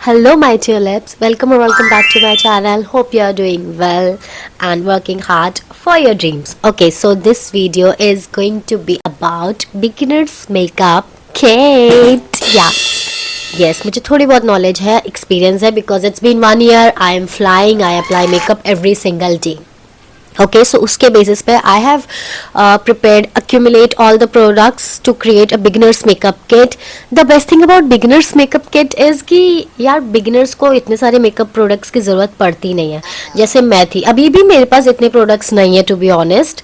Hello, my tulips. Welcome or welcome back to my channel. Hope you are doing well and working hard for your dreams. Okay, so this video is going to be about beginners makeup kit. Yes, मुझे थोड़ी बहुत knowledge है, experience है because it's been 1 year. I am flying. I apply makeup every single day. Okay, so उसके basis पे I have prepared accumulate all the products to create a beginners makeup kit. The best thing about beginners makeup kit is कि यार beginners को इतने सारे makeup products की ज़रूरत पड़ती नहीं है. जैसे मैं थी, अभी भी मेरे पास इतने products नहीं है to be honest,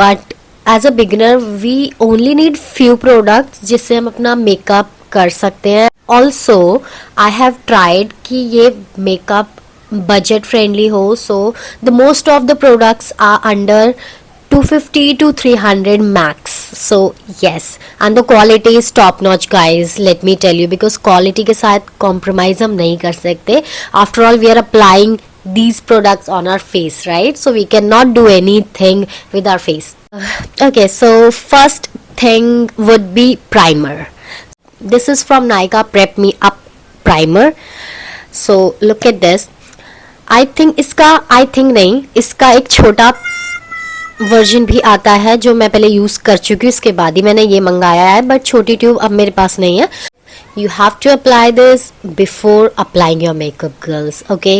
but as a beginner we only need few products जिससे हम अपना makeup कर सकते हैं. Also I have tried कि ये makeup budget friendly ho, so the most of the products are under 250 to 300 max. So yes, and the quality is top notch guys, let me tell you, because quality के साथ compromise हम नहीं कर सकते. After all we are applying these products on our face, right? So we cannot do anything with our face. Okay, so first thing would be primer. This is from Nykaa Prep Me Up primer. So look at this. I think नहीं, इसका एक छोटा version भी आता है जो मैं पहले यूज़ कर चुकी हूँ, इसके बाद ही मैंने ये मंगाया है, बट छोटी ट्यूब अब मेरे पास नहीं है. You have to apply this before applying your makeup girls. Okay,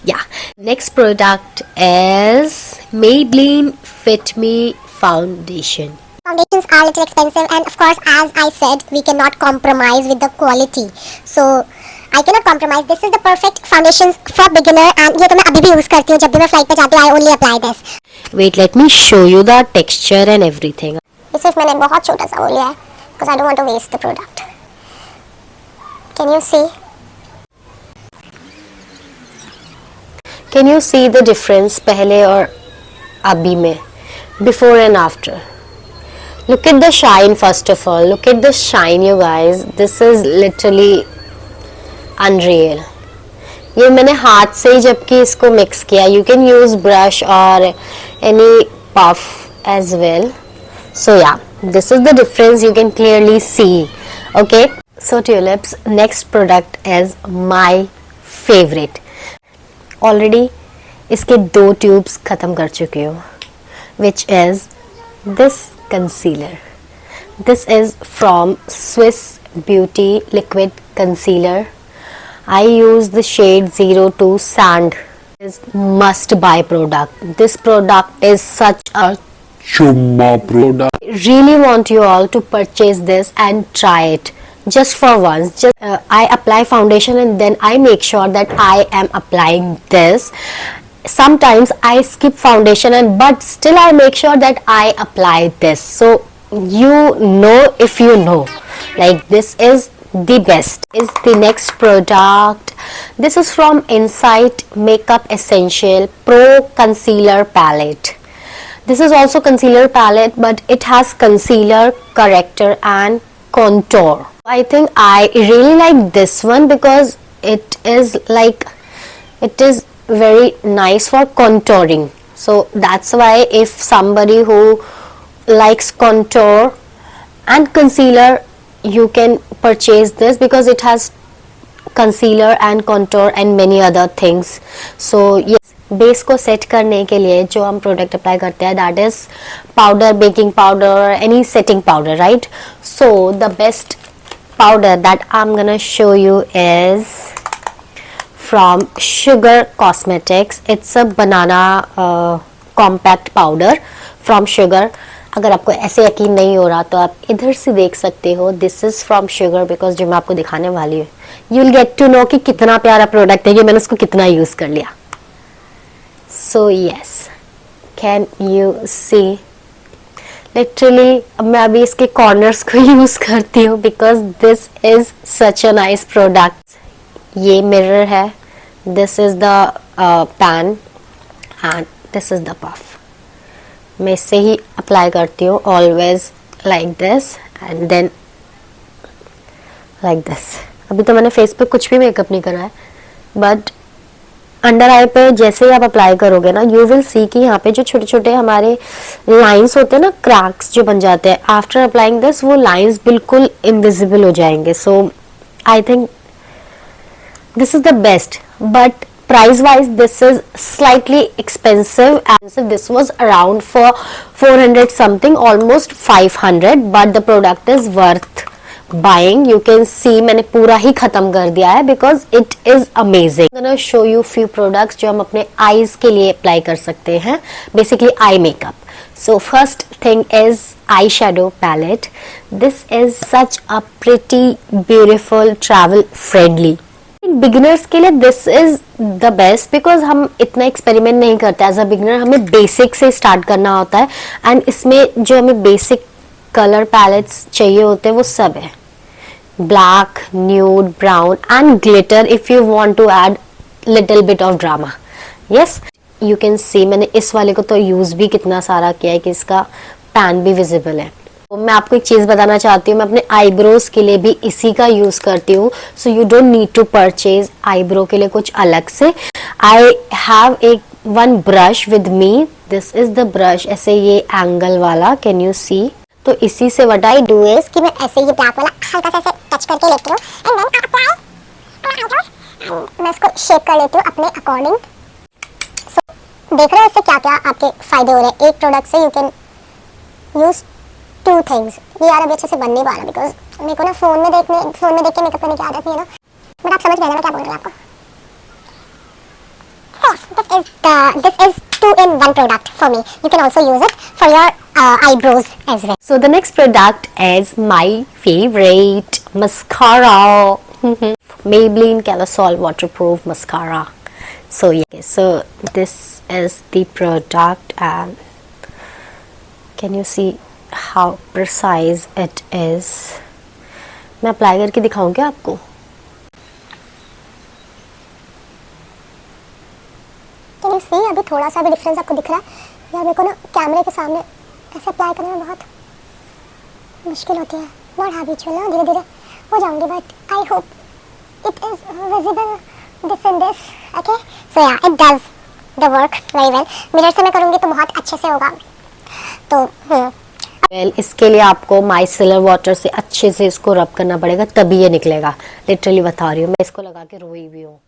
yeah next product is Maybelline Fit Me foundation. Foundations are a little expensive, and of course, as I said, we cannot compromise with the quality. So I cannot compromise. This is the perfect foundation for beginner, and ये तो मैं अभी भी use करती हूँ. जब भी मैं फ्लाइट पे जाती हूँ, I only apply this. Wait, let me show you the texture and everything. ये सिर्फ मैंने बहुत छोटा सा वो लिया है, because I don't want to waste the product. Can you see? Can you see the difference पहले और अभी में, before and after? Look at the shine first of all. Look at the shine, you guys. This is literally unreal. ये मैंने हाथ से ही जबकि इसको मिक्स किया. You can use brush or any puff as well. So yeah, this is the difference you can clearly see. Okay, so tulips, next product is my favorite. Already इसके 2 tubes ख़त्म कर चुकी हूँ, which is this concealer. This is from Swiss Beauty liquid concealer. I use the shade 02 Sand. Is must buy product. This product is such a chumma product. I really want you all to purchase this and try it just for once. I apply foundation and then I make sure that I am applying this. Sometimes I skip foundation but still I make sure that I apply this. So you know, if you know, like this is the best. Is the next product. This is from Insight Makeup Essential Pro Concealer Palette. This is also concealer palette, but it has concealer, corrector and contour. I think I really like this one because it is very nice for contouring. So that's why if somebody who likes contour and concealer, you can purchase this because it has concealer and contour and many other things. So yes, base को set करने के लिए जो हम product apply करते हैं, that is powder, baking powder, any setting powder, right? So the best powder that I am gonna show you is from Sugar Cosmetics. It's a banana compact powder from Sugar. अगर आपको ऐसे यकीन नहीं हो रहा तो आप इधर से देख सकते हो. This is from sugar because जो मैं आपको दिखाने वाली हूँ, you will get to know कि कितना प्यारा प्रोडक्ट है कि मैंने उसको कितना यूज कर लिया. So yes, can you see literally अब मैं अभी इसके कॉर्नर्स को यूज करती हूँ because this is such a nice product. ये मिरर है, this is the pan and this is the puff. मैं इससे ही अप्लाई करती हूँ always like this and then like this. अभी तो मैंने फेस पे कुछ भी मेकअप नहीं करा है, बट अंडर आई पे जैसे ही आप अप्लाई करोगे ना, यू विल सी कि यहाँ पे जो छोटे छोटे हमारे लाइंस होते हैं ना, क्रैक्स जो बन जाते हैं आफ्टर अप्लाइंग दिस, वो लाइंस बिल्कुल इनविजिबल हो जाएंगे. So I think this is the best, but price wise this is slightly expensive. And this was around for 400 something, almost 500, but the product is worth buying. You can see मैंने पूरा ही खत्म कर दिया है because it is amazing. I'm gonna show you few products जो हम अपने eyes के लिए apply कर सकते हैं, basically eye makeup. So first thing is eyeshadow palette. This is such a pretty, beautiful, travel friendly. Beginners के लिए this is the best because हम इतना एक्सपेरिमेंट नहीं करते. एज अ बिगिनर हमें बेसिक से स्टार्ट करना होता है, एंड इसमें जो हमें बेसिक कलर पैलेट्स चाहिए होते हैं वो सब है. Black, nude, brown and glitter if you want to add little bit of drama. Yes, you can see मैंने इस वाले को तो यूज भी कितना सारा किया है कि इसका पैन भी विजिबल है. तो मैं आपको एक चीज बताना चाहती हूँ, मैं अपने आईब्रोज के लिए भी इसी का यूज करती हूँ. So you don't need to purchase eyebrow के लिए कुछ अलग से. आई हैव एक one brush with me. This is the brush, ऐसे ये एंगल वाला, कैन यू सी. तो इसी से व्हाट आई डू इज कि मैं ऐसे ये ब्लैक वाला हल्का सा ऐसे टच करके लेती हूँ एंड देन अप्लाई. मैं इसको शेप कर लेती हूँ अपने अकॉर्डिंग. सो देख रहे हो इससे क्या क्या आपके फायदे हो रहे हैं. एक प्रोडक्ट से you can use two things. ये यार अभी अच्छे से बन नहीं पा रहा बिकॉज मेरे को ना फोन में देख के मेकअप करने की आदत नहीं है ना, बट आप समझ गए ना मैं क्या बोल रही हूँ आपको. This is 2-in-1 product for me. You can also use it for your eyebrows as well. So the next product is my favorite mascara. Maybelline Colossol Waterproof Mascara. So yeah, so this is the product and can you see how precise it is. मैं apply करके दिखाऊं क्या आपको? Can you see अभी थोड़ा सा भी difference आपको दिख रहा है? यार मेरे को ना कैमरे के सामने ऐसे अप्लाई करने में बहुत मुश्किल होती है. नॉट हैबिचुअल ना, धीरे धीरे हो जाऊंगी, but I hope it is visible this and this. Okay, so yeah it does the work very well. Mirror से मैं करूंगी तो बहुत अच्छे से होगा. तो इसके लिए आपको माइसेलर वाटर से अच्छे से इसको रब करना पड़ेगा, तभी ये निकलेगा. लिटरली बता रही हूँ, मैं इसको लगा के रोई भी हूँ,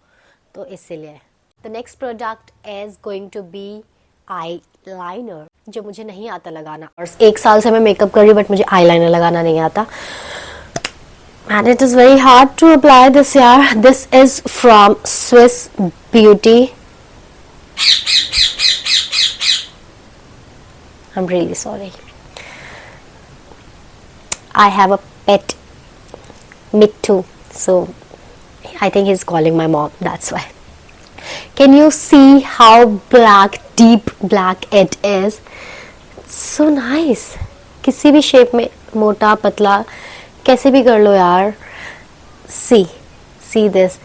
तो इसीलिए. The next product is going to be eyeliner, जो मुझे नहीं आता लगाना. और 1 साल से मैं मेकअप कर रही हूँ बट मुझे आई लाइनर लगाना नहीं आता, and it is very hard to apply this यार. This is from Swiss Beauty. I am really sorry. I have a pet Mittu, so I think he's calling my mom, that's why. Can you see how black, deep black it is? It's so nice. किसी भी shape में, मोटा पतला कैसे भी कर लो यार. see this.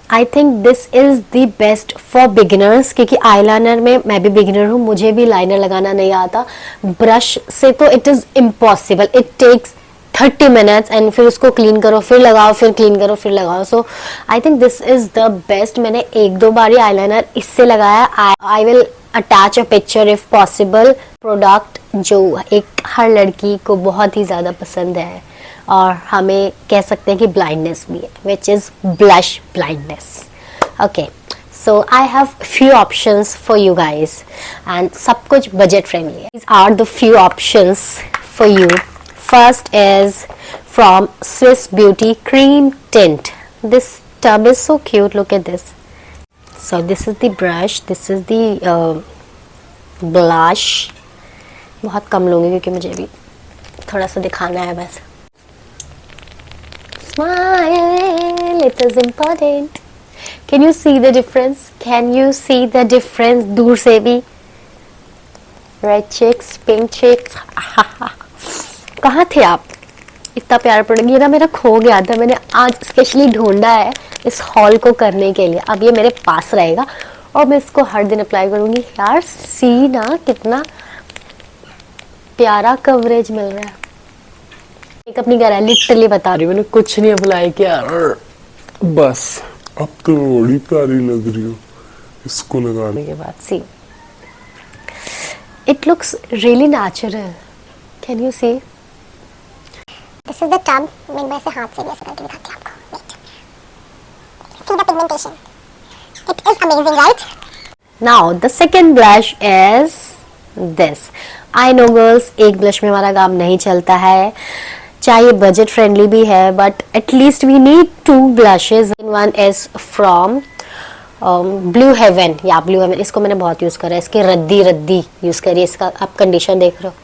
I think this is the best for beginners, क्योंकि आईलाइनर में मैं भी बिगिनर हूँ, मुझे भी लाइनर लगाना नहीं आता. ब्रश से तो it is impossible. It takes 30 minutes and फिर उसको क्लीन करो, फिर लगाओ, फिर क्लीन करो, फिर लगाओ. So I think this is the best. मैंने 1-2 बार ही आईलाइनर इससे लगाया. I will attach a picture if possible. Product जो एक हर लड़की को बहुत ही ज़्यादा पसंद है और हमें कह सकते हैं कि ब्लाइंडनेस भी है, which is blush blindness. Okay, so I have few options for you guys and सब कुछ budget friendly है. These are the few options for you. First is from Swiss Beauty Cream Tint. This tub is so cute. Look at this. So this is the brush. This is the blush. बहुत कम लूँगी क्योंकि मुझे भी थोड़ा सा दिखाना है बस. Smile. It is important. Can you see the difference? Can you see the difference? दूर से भी. Red cheeks, pink cheeks. कहाँ थे आप? इतना प्यारा प्रोडक्ट. ये ना मेरा खो गया था, मैंने आज स्पेशली ढूंढा है इस हॉल को करने के लिए. अब ये मेरे पास रहेगा और मैं इसको हर दिन अप्लाई करूँगी. यार सी ना कितना प्यारा कवरेज मिल रहा है. एक अपनी घर है, लिटरली बता रही हूँ, मैंने कुछ नहीं अप्लाई किया बस. अब तो बड़ी प्यारी लग रही हो इसको लगाने के बाद. See, it looks really natural. Can you see? This is the tub. मैं ऐसे हाथ से भी ऐसे करके दिखाती हूँ आपको. See the pigmentation. It is amazing, right? Now the second blush is this. I know girls, एक ब्लश में हमारा काम नहीं चलता है, चाहे बजट फ्रेंडली भी है, but at least we need 2 blushes. One is from Blue Heaven. या ब्लू हेवन, इसको मैंने बहुत यूज करा है. इसकी रद्दी रद्दी यूज करिए. इसका आप कंडीशन देख रहे हो.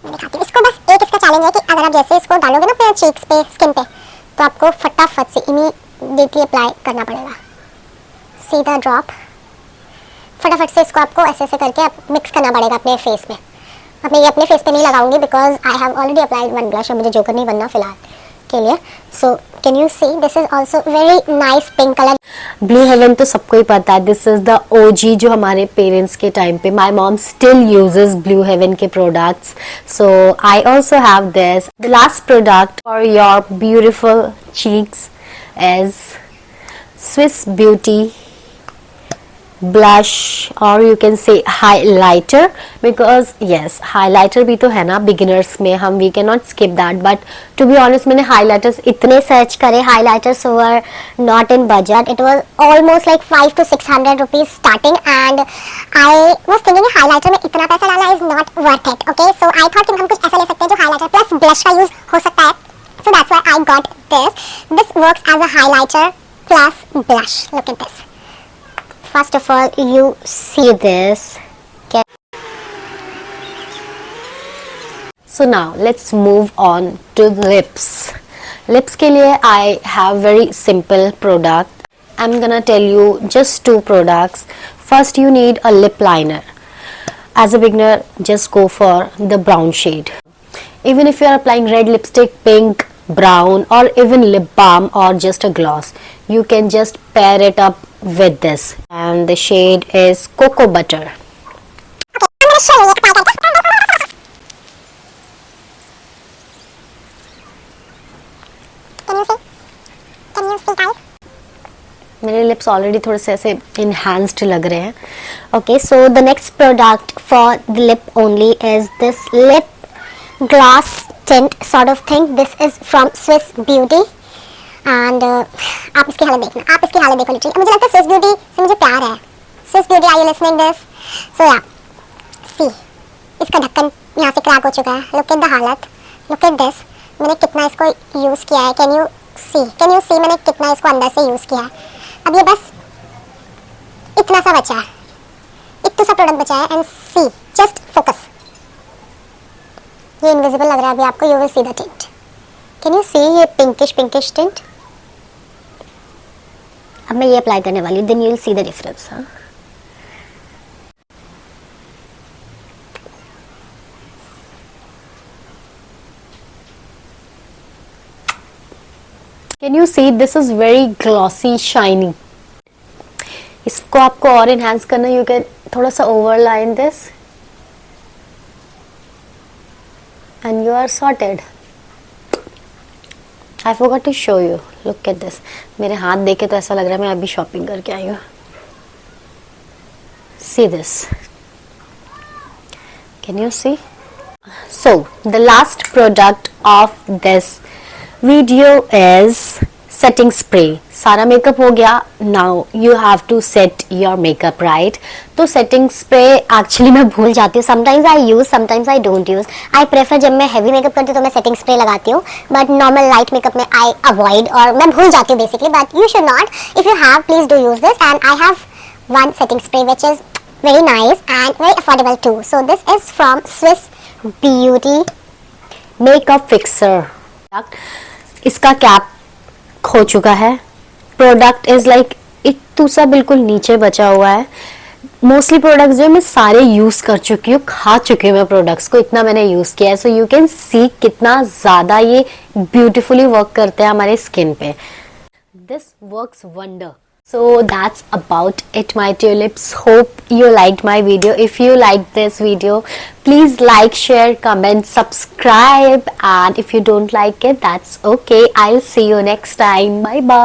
मैं दिखाती हूँ. इसको बस एक इसका चैलेंज है कि अगर आप जैसे इसको डालोगे ना अपने चीक्स पे, स्किन पे, तो आपको फटाफट से इमीडिएटली अप्लाई करना पड़ेगा. See the drop. फटाफट से इसको आपको ऐसे ऐसे करके मिक्स करना पड़ेगा अपने फेस में. अब मैं ये अपने फेस पे नहीं लगाऊंगी because I have already applied one blush. मुझे जोकर नहीं बनना फिलहाल के लिए. So can you see this is also very nice pink colour. Blue Heaven तो सबको ही पता है. दिस इज द ओजी जो हमारे पेरेंट्स के टाइम पे. My mom still uses Blue Heaven के products. So I also have this. The last product for your beautiful cheeks is Swiss Beauty blush, और you can say highlighter, because yes highlighter भी तो है ना beginners में. हम we can not skip that. But to be honest मैंने highlighters इतने search करे, highlighters were not in budget. It was almost like 500 to 600 rupees starting, and I was thinking highlighter में इतना पैसा डालना is not worth it. Okay, so I thought कि हम कुछ ऐसा ले सकते हैं जो हाईलाइटर प्लस ब्लश का यूज हो सकता है. So that's why I got this. This works as a highlighter plus blush. Look at this. First of all, you see this. So now let's move on to lips. Lips के लिए I have very simple product. I'm gonna tell you just 2 products. First, you need a lip liner. As a beginner, just go for the brown shade. Even if you are applying red lipstick, pink, brown, or even lip balm or just a gloss, you can just pair it up with this, and the shade is Cocoa Butter. Okay, I'm gonna show you it. Can you see? Can you see, guys? मेरे lips already थोड़े से ऐसे enhanced लग रहे हैं. Okay, so the next product for the lip only is this lip gloss tint sort of thing. This is from Swiss Beauty. And आप इसकी हालत देखना. आप इसकी हालत देखो लिटरली. मुझे लगता है स्विस ब्यूटी से मुझे प्यार है. Swiss Beauty, are you listening this? So yeah see, इसका ढक्कन यहाँ से क्रैक हो चुका है. लुक एट द हालत. Look at this. मैंने कितना इसको यूज़ किया है. कैन यू सी मैंने कितना इसको अंदर से यूज़ किया है. अब ये बस इतना सा बचा है, इतना सा प्रोडक्ट बचा है. And see, just focus. ये इनविजिबल लग रहा है अभी आपको. You will see the tint. Can you see ये पिंकिश टिंट. अब मैं ये अप्लाई करने वाली हूँ. Then you will see the difference. Can you see this is very glossy, shiny. इसको आपको और enhance करना, you can थोड़ा सा overline this, and you are sorted. I forgot to show you. Look at this. मेरे हाथ देखे तो ऐसा लग रहा है मैं अभी शॉपिंग करके आई हूँ. See this. Can you see? So the last product of this video is setting spray. सारा मेकअप हो गया. Now you have to set your makeup, right? तो setting spray actually मैं भूल जाती हूँ. Sometimes I use, sometimes I don't use. I prefer जब मैं heavy makeup करती हूँ तो मैं setting spray लगाती हूँ. But normal light makeup में I avoid, और मैं भूल जाती हूँ basically. But you should not. If you have, please do use this. And I have one setting spray which is very nice and very affordable too. So this is from Swiss Beauty Makeup Fixer. इसका cap खो चुका है. Product is like इतू सा बिल्कुल नीचे बचा हुआ है. मोस्टली प्रोडक्ट्स जो मैं सारे यूज कर चुकी हूँ, खा चुकी हूँ मैं प्रोडक्ट्स को, इतना मैंने यूज किया है. सो यू कैन सी कितना ज्यादा ये ब्यूटीफुली वर्क करते हैं हमारे स्किन पे. This works wonder. So that's about it, my tulips. Hope you liked my video. If you liked this video, please like, share, comment, subscribe. And if you don't like it, that's okay. I'll see you next time. Bye bye.